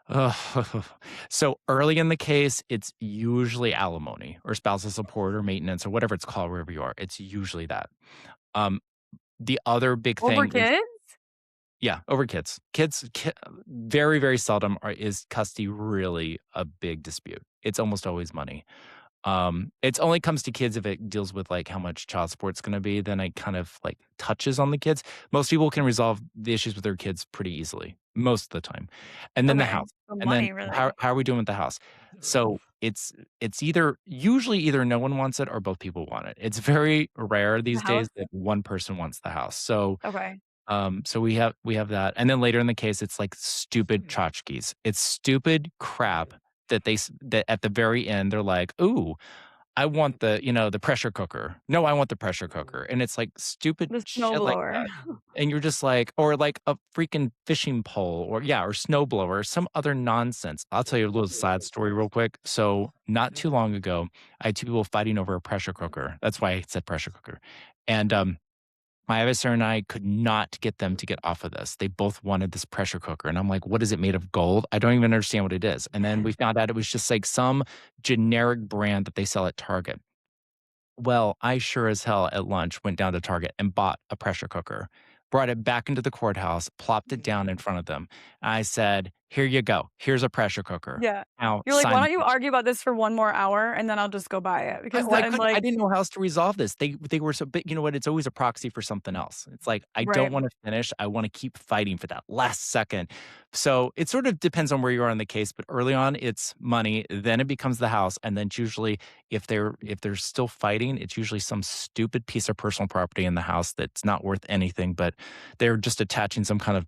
Ugh. So early in the case, it's usually alimony or spousal support or maintenance or whatever it's called wherever you are. It's usually that. Um, the other big Over thing is, kids? yeah, over kids. Very, very seldom is custody really a big dispute. It's almost always money. It's only comes to kids if it deals with, like, how much child support's gonna be, then it kind of, like, touches on the kids. Most people can resolve the issues with their kids pretty easily, most of the time. And then the Okay. house. So And then money, how really. how are we doing with the house? So, it's either usually either no one wants it or both people want it. It's very rare The these days house? that one person wants the house. So Okay. so we have that, and then later in the case, it's like stupid tchotchkes. It's stupid crap that at the very end, they're like, "Ooh, I want the pressure cooker. No, I want the pressure cooker." And it's like stupid The shit like snowblower. that. And you're just like or like a freaking fishing pole or yeah, or snowblower, or some other nonsense. I'll tell you a little side story real quick. So not too long ago, I had two people fighting over a pressure cooker. That's why I said pressure cooker. And my advisor and I could not get them to get off of this. They both wanted this pressure cooker. And I'm like, what is it made of gold? I don't even understand what it is. And then we found out it was just like some generic brand that they sell at Target. Well, I sure as hell at lunch went down to Target and bought a pressure cooker, brought it back into the courthouse, plopped it down in front of them. I said, here you go. Here's a pressure cooker. Yeah. Now You're like, "Why sign don't you argue about this for 1 more hour, and then I'll just go buy it?" I Because well, I then, couldn't I like didn't know how else to resolve this. They were so big you know what? It's always a proxy for something else. It's like, I don't right. wanna finish, I wanna keep fighting for that last second. So, it sort of depends on where you are in the case, but early on, it's money, then it becomes the house, and then it's usually if they're still fighting, it's usually some stupid piece of personal property in the house that's not worth anything, but they're just attaching some kind of,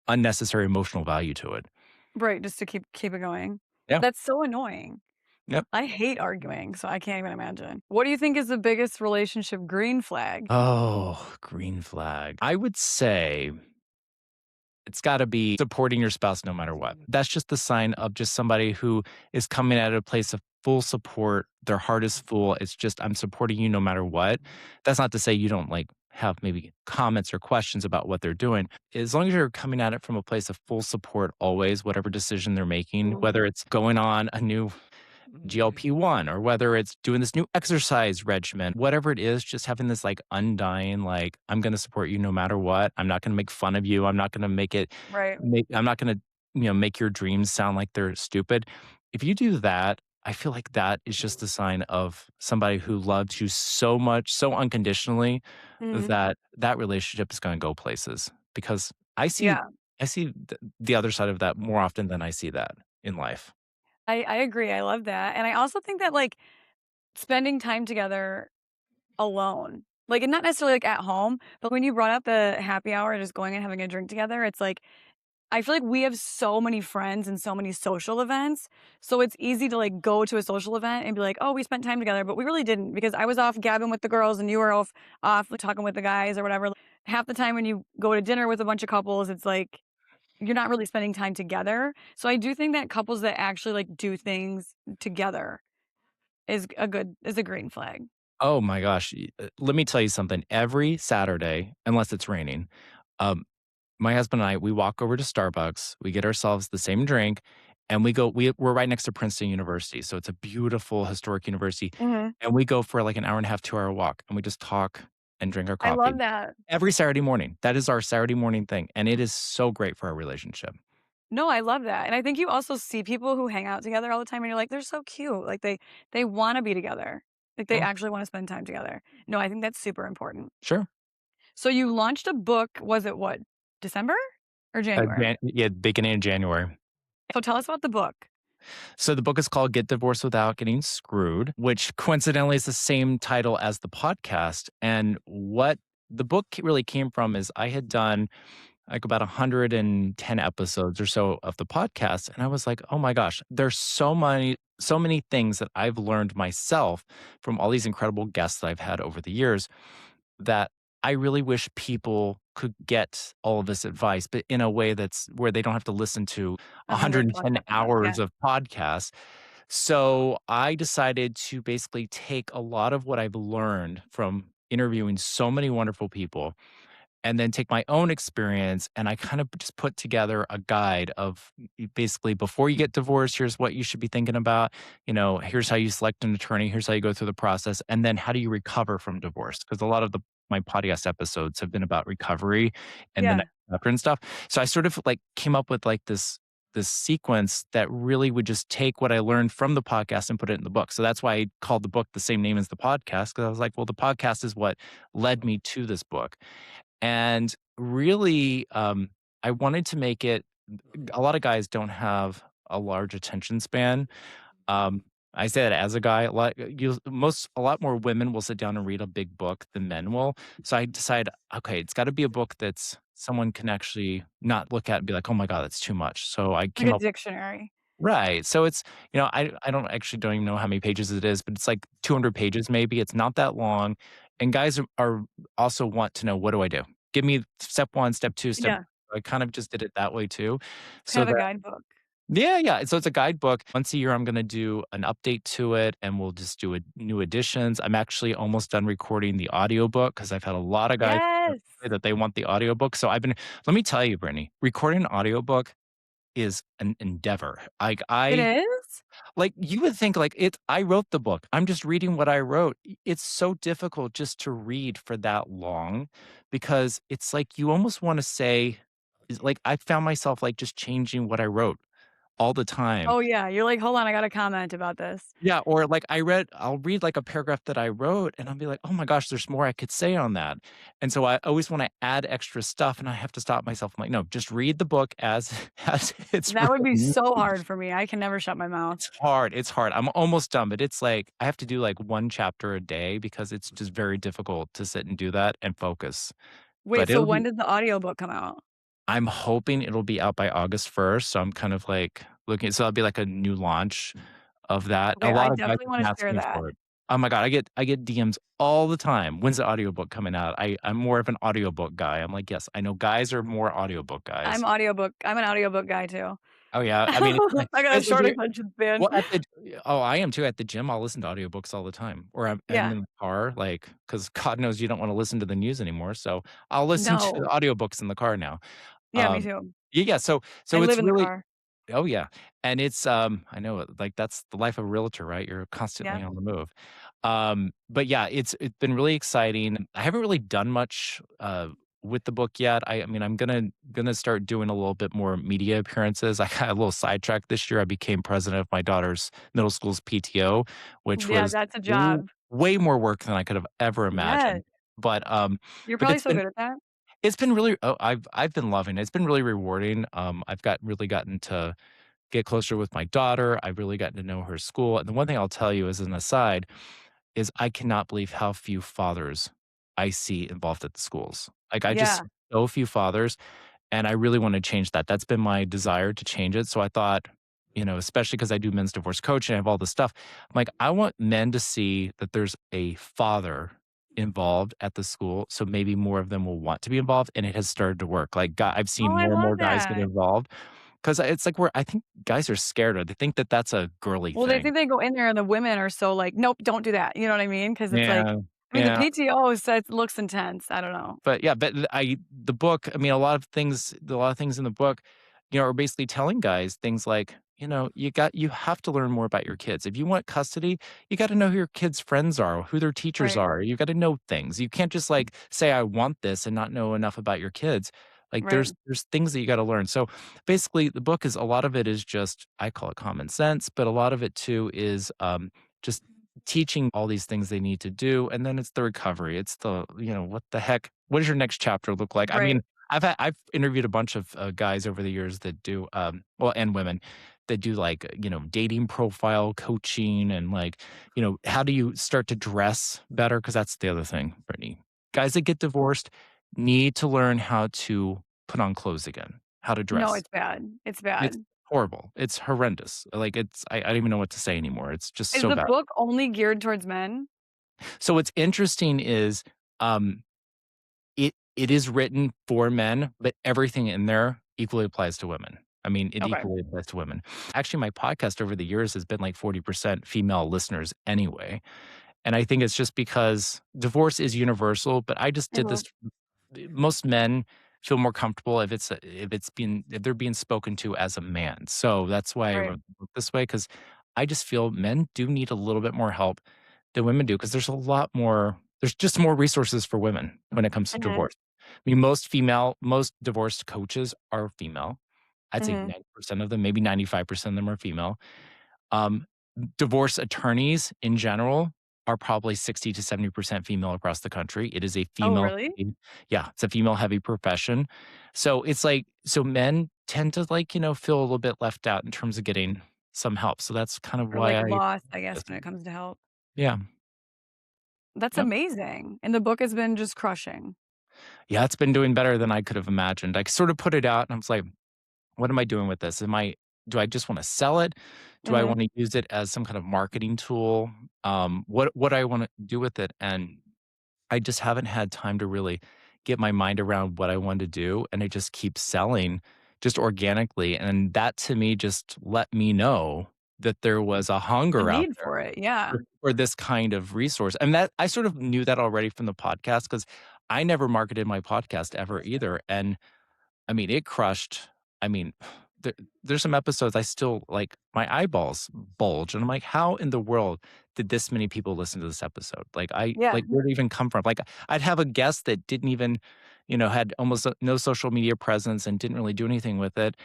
unnecessary emotional value to it. Right, just to keep it going. Yeah. That's so annoying. Yep. I hate arguing, so I can't even imagine. What do you think is the biggest relationship green flag? Oh, green flag. I would say it's gotta be supporting your spouse no matter what. That's just the sign of just somebody who is coming at a place of full support. Their heart is full. It's just, "I'm supporting you no matter what." That's not to say you don't, like, have maybe comments or questions about what they're doing. As long as you're coming at it from a place of full support always, whatever decision they're making, whether it's going on a new GLP-1 or whether it's doing this new exercise regimen, whatever it is, just having this like undying, like, I'm going to support you no matter what. I'm not going to make fun of you. I'm not going to Right. I'm not going to, make your dreams sound like they're stupid. If you do that, I feel like that is just a sign of somebody who loves you so much, so unconditionally Mhm. that that relationship is going to go places because Yeah. I see the other side of that more often than I see that in life. I agree, I love that, and I also think that, like, spending time together alone, like, and not necessarily, like, at home, but when you brought up the happy hour, just going and having a drink together, it's like I feel like we have so many friends and so many social events, so it's easy to, like, go to a social event and be like, "Oh, we spent time together," but we really didn't because I was off gabbing with the girls and you were off like, talking with the guys or whatever. Half the time when you go to dinner with a bunch of couples, it's like you're not really spending time together, so I do think that couples that actually, like, do things together is a green flag. Oh my gosh, let me tell you something. Every Saturday, unless it's raining, um, my husband and I, we walk over to Starbucks, we get ourselves the same drink, and we're right next to Princeton University, so it's a beautiful historic university, Mhm. and we go for like an hour and a half, 2-hour walk, and we just talk and drink our I coffee. love that. Every Saturday morning. That is our Saturday morning thing, and it is so great for our relationship. No, I love that, and I think you also see people who hang out together all the time, and you're like, "They're so cute." Like, they wanna be together. Like, they Yeah, actually wanna spend time together. No, I think that's super important. sure. So you launched a book, was it what, December or January? Beginning of January. So tell us about the book. So the book is called Get Divorced Without Getting Screwed, which coincidentally is the same title as the podcast. And what the book really came from is I had done like about 110 episodes or so of the podcast. And I was like, oh my gosh, there's so many things that I've learned myself from all these incredible guests that I've had over the years that I really wish people could get all of this advice, but in a way that's where they don't have to listen to 100 110 podcasts, yeah. hours of podcasts. So I decided to basically take a lot of what I've learned from interviewing so many wonderful people and then take my own experience and I kind of just put together a guide of basically before you get divorced, here's what you should be thinking about. Here's how you select an attorney, here's how you go through the process, and then how do you recover from divorce? Because a lot of my podcast episodes have been about recovery and the Yeah. next chapter and stuff. So I sort of like came up with like this. this sequence that really would just take what I learned from the podcast and put it in the book. So that's why I called the book the same name as the podcast, because I was like, well, the podcast is what led me to this book. And really, I wanted to make it, a lot of guys don't have a large attention span. Um, I say that as a guy, a lot more women will sit down and read a big book than men will. So I decided, okay, it's got to be a book that's someone can actually not look at and be like, oh my god, that's too much. So I Like came a up. dictionary. Right. So it's, I don't even know how many pages it is, but it's like 200 pages maybe. It's not that long. And guys are also want to know, what do I do? Give me step 1, step 2, step. Yeah, I kind of just did it that way too. it's kind So of a that, guidebook. yeah, yeah. So it's a guidebook. Once a year I'm going to do an update to it, and we'll just do new editions. I'm actually almost done recording the audiobook because I've had a lot of guys Yes, say that they want the audiobook. So let me tell you, Brittany, recording an audiobook is an endeavor. it is. Like, you would think, like, I wrote the book. I'm just reading what I wrote. It's so difficult just to read for that long, because it's like you almost wanna say, is like, I found myself, like, just changing what I wrote all the time. Oh, yeah, you're like, "Hold on, I got a comment about this." Yeah, or, like, I'll read, like, a paragraph that I wrote, and I'll be like, "Oh my gosh, there's more I could say on that." And so I always wanna add extra stuff, and I have to stop myself. I'm like, "No, just read the book as as it's That would be written." so hard for me, I can never shut my mouth. It's hard. I'm almost done, but it's like I have to do, like, 1 chapter a day because it's just very difficult to sit and do that and focus. Wait, But so when did the audiobook come out? I'm hoping it'll be out by August 1st, so I'm kind of, like, looking, so that'll be like a new launch of that. A Okay, I lot of guys definitely have been wanna share asking me that. for it. Oh my god, I get DMs all the time, "When's the audiobook coming out?" I'm more of an audiobook guy. I'm like, "Yes, I know guys are more audiobook guys." I'm an audiobook guy too. Oh, yeah, I mean, it's like, I got a short attention span. well, I am too. At the gym, I'll listen to audiobooks all the time, or I'm Yeah, in the car, like, because God knows you don't wanna listen to the news anymore, so I'll listen to no. audiobooks in the car now. Yeah, me Um, too. yeah, yeah, I so live it's in the really. car. Oh, yeah, and it's, I know it, like, that's the life of a realtor, right? You're Yeah. constantly on the move. But yeah, it's been really exciting. I haven't really done much, with the book yet. I mean, I'm gonna start doing a little bit more media appearances. I got a little sidetracked this year. I became president of my daughter's middle school's PTO, which Yeah, was that's a w job. way more work than I could have ever Yes. imagined. But, You're but probably so good at that. it's been really, I've been loving it. It's been really rewarding. I've really gotten to get closer with my daughter. I've really gotten to know her school. And the one thing I'll tell you as an aside is I cannot believe how few fathers I see involved at the schools. Like, I just Yeah. see so few fathers, and I really wanna change that. That's been my desire to change it. So I thought, especially because I do men's divorce coaching, I have all this stuff. I'm like, I want men to see that there's a father involved at the school, so maybe more of them will want to be involved, and it has started to work. Like, I've Oh, seen I more and love more guys get that. involved, because it's like, I think guys are scared of it. They think that that's a girly Well, they thing. think they go in there and the women are so like, "Nope, don't do that." You know what I mean? Because it's like Yeah. I mean, the Yeah. PTO says looks intense. I don't know. But yeah, but the book, I mean, a lot of things in the book, are basically telling guys things like, you have to learn more about your kids. If you want custody, you got to know who your kids' friends are, who their teachers Right, are. You got to know things. You can't just like say I want this and not know enough about your kids. Like, right. there's things that you got to learn. So basically the book is, a lot of it is just, I call it common sense, but a lot of it too is just teaching all these things they need to do, and then it's the recovery. It's the, what the heck? What does your next chapter look like? I Right. mean, I've interviewed a bunch of guys over the years that do, well, and women that do, like, dating profile coaching, and, like, how do you start to dress better? Because that's the other thing, Brittany. Guys that get divorced need to learn how to put on clothes again, how to No, dress. it's bad. It's It's bad. horrible. It's horrendous. Like, I don't even know what to say anymore. It's just Is so the bad. book only geared towards men? So what's interesting is, um, it is written for men, but everything in there equally applies to women. I mean, it Okay. equally applies to women. Actually, my podcast over the years has been like 40% female listeners anyway. And I think it's just because divorce is universal, but I just did Mhm. this. Most men feel more comfortable if they're being spoken to as a man. So that's why I Right. wrote the book this way, because I just feel men do need a little bit more help than women do, because there's just more resources for women when it comes to Mhm. divorce. I mean, most divorced coaches are female. I'd say Hmm. 90% of them, maybe 95% of them are female. Um, Divorce attorneys in general are probably 60 to 70% female across the country. It is a Oh, female really? yeah, it's a female heavy profession. So it's like so men tend to like, feel a little bit left out in terms of getting some help. So that's kind of Or why like I lost, I guess, this. when it comes to help. Yeah. That's Yep. amazing. And the book has been just crushing. Yeah, it's been doing better than I could have imagined. I sort of put it out and I was like, what am I doing with this? Do I just want to sell it? Do I Hmm. want to use it as some kind of marketing tool? What I want to do with it? And I just haven't had time to really get my mind around what I want to do. And it just keeps selling just organically. And that to me just let me know that there was a A hunger out need there for it. Yeah. for this kind of resource. And that I sort of knew that already from the podcast because I never marketed my podcast ever either. And I mean, it crushed. I mean, there, there's some episodes I still like my eyeballs bulge, and I'm like, how in the world did this many people listen to this episode? Yeah. Where did it even come from? Like, I'd have a guest that didn't even, had almost no social media presence and didn't really do anything with it,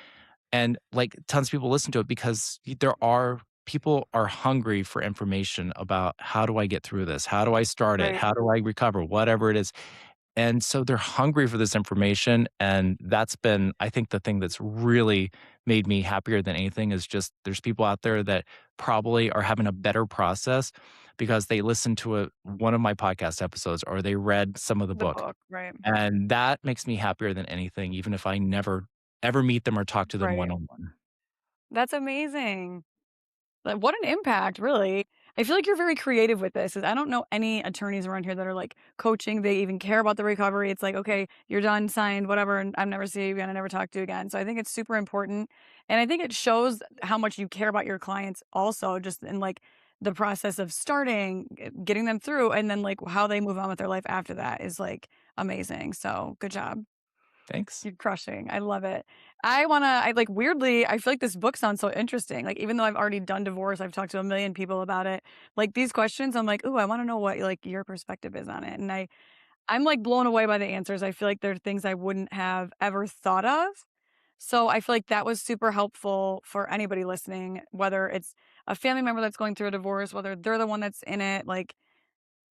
and like tons of people listen to it because there are people are hungry for information about how do I get through this? How do I start it? Right. How do I recover? Whatever it is. And so they're hungry for this information, and that's been, I think, the thing that's really made me happier than anything is just there's people out there that probably are having a better process because they listened to one of my podcast episodes or they read some of the The book. book. Right. And that makes me happier than anything, even if I never ever meet them or talk to them one Right. on one. That's amazing. Like, what an impact, really. I feel like you're very creative with this 'cause I don't know any attorneys around here that are, like, coaching, they even care about the recovery. It's like, "Okay, you're done, signed, whatever, and I've never see you again, I never talk to you again." So I think it's super important, and I think it shows how much you care about your clients also just in, like, the process of starting, getting them through, and then, like, how they move on with their life after that is, like, amazing. So good job. Thanks. You're crushing. I love it. I like weirdly, I feel like this book sounds so interesting. Like even though I've already done divorce, I've talked to a million people about it. Like these questions, I'm like, "Ooh, I want to know what like your perspective is on it." And I'm like blown away by the answers. I feel like there are things I wouldn't have ever thought of. So I feel like that was super helpful for anybody listening, whether it's a family member that's going through a divorce, whether they're the one that's in it, like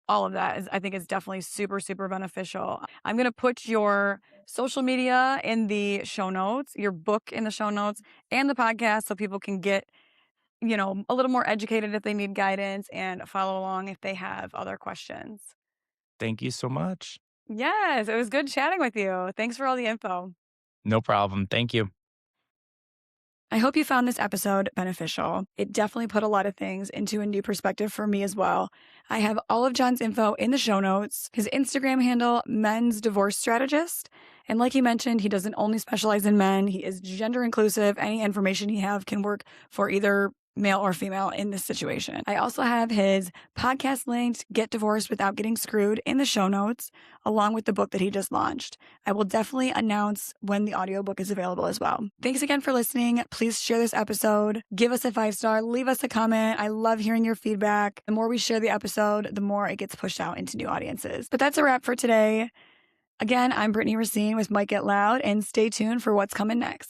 all of that is I think is definitely super, super beneficial. I'm gonna put your social media in the show notes, your book in the show notes, and the podcast so people can get, a little more educated if they need guidance and follow along if they have other questions. Thank you so much. Yes, it was good chatting with you. Thanks for all the info. No problem. Thank you. I hope you found this episode beneficial. It definitely put a lot of things into a new perspective for me as well. I have all of John's info in the show notes, his Instagram handle, Men's Divorce Strategist. And like he mentioned, he doesn't only specialize in men, he is gender inclusive. Any information he have can work for either male or female in this situation. I also have his podcast linked, Get Divorced Without Getting Screwed, in the show notes, along with the book that he just launched. I will definitely announce when the audiobook is available as well. Thanks again for listening. Please share this episode. Give us a 5-star. Leave us a comment. I love hearing your feedback. The more we share the episode, the more it gets pushed out into new audiences. But that's a wrap for today. Again, I'm Brittany Racine with Mike It Loud, and stay tuned for what's coming next.